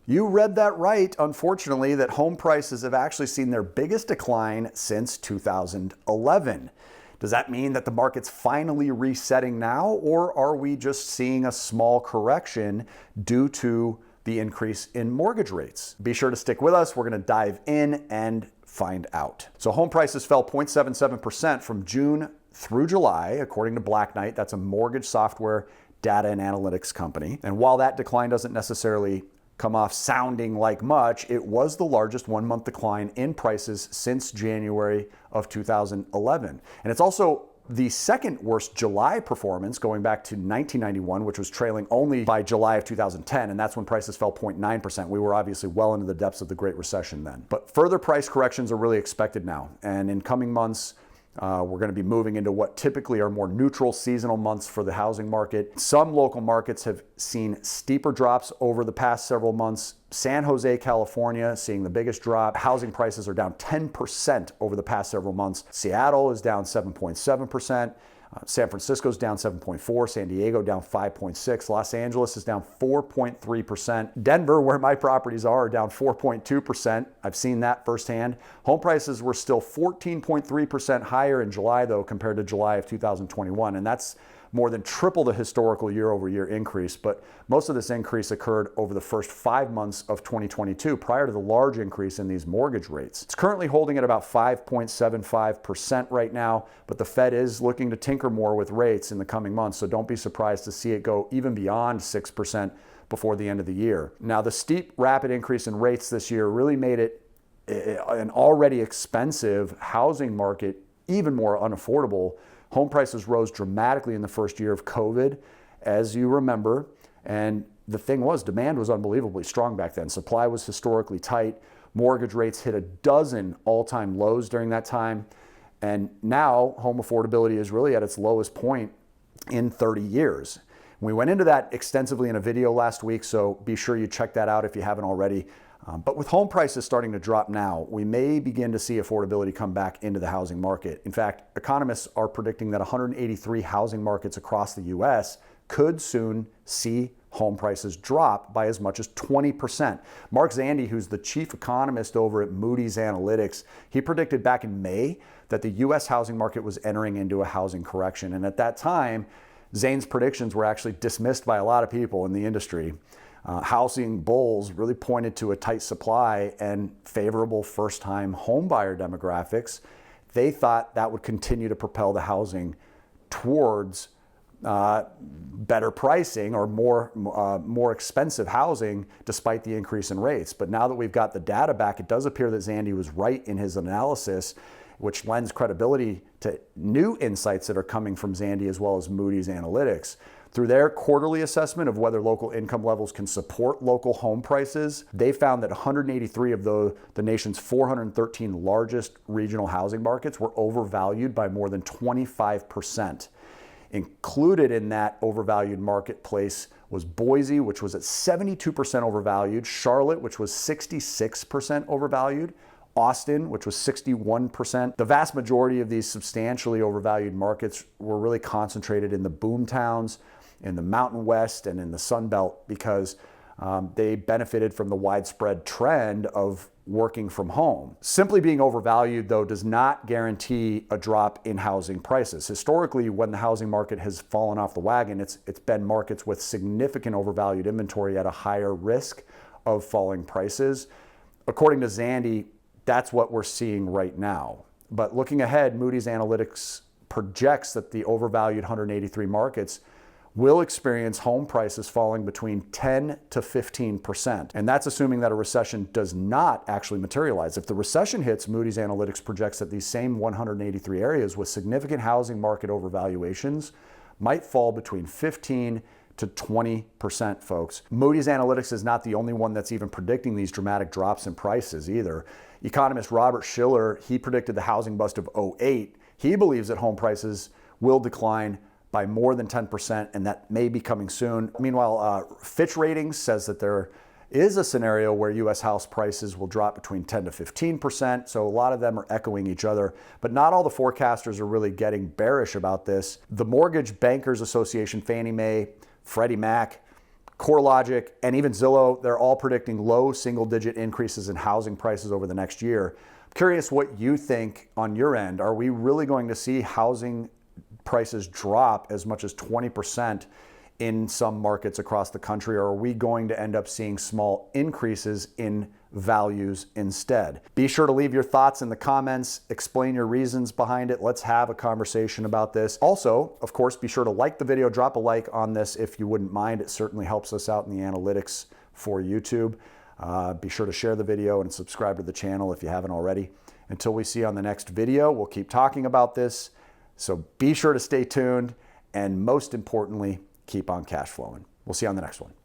You read that right, unfortunately, that home prices have actually seen their biggest decline since 2011. Does that mean that the market's finally resetting now, or are we just seeing a small correction due to the increase in mortgage rates? Be sure to stick with us. We're going to dive in and find out. So home prices fell 0.77% from June through July, according to Black Knight. That's a mortgage software data and analytics company. And while that decline doesn't necessarily come off sounding like much, it was the largest one-month decline in prices since January of 2011. And it's also the second worst July performance going back to 1991, which was trailing only by July of 2010, and that's when prices fell 0.9%. We were obviously well into the depths of the Great Recession then. But further price corrections are really expected now, and in coming months, we're going to be moving into what typically are more neutral seasonal months for the housing market. Some local markets have seen steeper drops over the past several months. San Jose, California, seeing the biggest drop. Housing prices are down 10% over the past several months. Seattle is down 7.7%. San Francisco's down 7.4%, San Diego down 5.6%, Los Angeles is down 4.3%. Denver, where my properties are down 4.2%. I've seen that firsthand. Home prices were still 14.3% higher in July, though, compared to July of 2021, and that's more than triple the historical year-over-year increase, but most of this increase occurred over the first 5 months of 2022, prior to the large increase in these mortgage rates. It's currently holding at about 5.75% right now, but the Fed is looking to tinker more with rates in the coming months, so don't be surprised to see it go even beyond 6% before the end of the year. Now, the steep, rapid increase in rates this year really made it an already expensive housing market even more unaffordable. Home prices rose dramatically in the first year of COVID, as you remember. And the thing was, demand was unbelievably strong back then. Supply was historically tight. Mortgage rates hit a dozen all-time lows during that time. And now home affordability is really at its lowest point in 30 years. We went into that extensively in a video last week, so be sure you check that out if you haven't already. But with home prices starting to drop now, we may begin to see affordability come back into the housing market. In fact, economists are predicting that 183 housing markets across the U.S. could soon see home prices drop by as much as 20%. Mark Zandi, who's the chief economist over at Moody's Analytics, he predicted back in May that the U.S. housing market was entering into a housing correction. And at that time, Zane's predictions were actually dismissed by a lot of people in the industry. Housing bulls really pointed to a tight supply and favorable first-time homebuyer demographics. They thought that would continue to propel the housing towards better pricing or more expensive housing despite the increase in rates. But now that we've got the data back, it does appear that Zandi was right in his analysis, which lends credibility to new insights that are coming from Zandi as well as Moody's Analytics. Through their quarterly assessment of whether local income levels can support local home prices, they found that 183 of the nation's 413 largest regional housing markets were overvalued by more than 25%. Included in that overvalued marketplace was Boise, which was at 72% overvalued, Charlotte, which was 66% overvalued, Austin, which was 61%. The vast majority of these substantially overvalued markets were really concentrated in the boom towns, in the Mountain West, and in the Sun Belt because they benefited from the widespread trend of working from home. Simply being overvalued, though, does not guarantee a drop in housing prices. Historically, when the housing market has fallen off the wagon, it's been markets with significant overvalued inventory at a higher risk of falling prices. According to Zandi, that's what we're seeing right now. But looking ahead, Moody's Analytics projects that the overvalued 183 markets will experience home prices falling between 10 to 15%. And that's assuming that a recession does not actually materialize. If the recession hits, Moody's Analytics projects that these same 183 areas with significant housing market overvaluations might fall between 15 to 20%, folks. Moody's Analytics is not the only one that's even predicting these dramatic drops in prices either. Economist Robert Shiller, he predicted the housing bust of '08. He believes that home prices will decline by more than 10%, and that may be coming soon. Meanwhile, Fitch Ratings says that there is a scenario where U.S. house prices will drop between 10 to 15%, so a lot of them are echoing each other, but not all the forecasters are really getting bearish about this. The Mortgage Bankers Association, Fannie Mae, Freddie Mac, CoreLogic, and even Zillow, they're all predicting low single-digit increases in housing prices over the next year. I'm curious what you think on your end. Are we really going to see housing prices drop as much as 20% in some markets across the country, or are we going to end up seeing small increases in values instead? Be sure to leave your thoughts in the comments, explain your reasons behind it. Let's have a conversation about this. Also, of course, be sure to like the video, drop a like on this if you wouldn't mind. It certainly helps us out in the analytics for YouTube. Be sure to share the video and subscribe to the channel if you haven't already. Until we see you on the next video, we'll keep talking about this. So be sure to stay tuned, and most importantly, keep on cash flowing. We'll see you on the next one.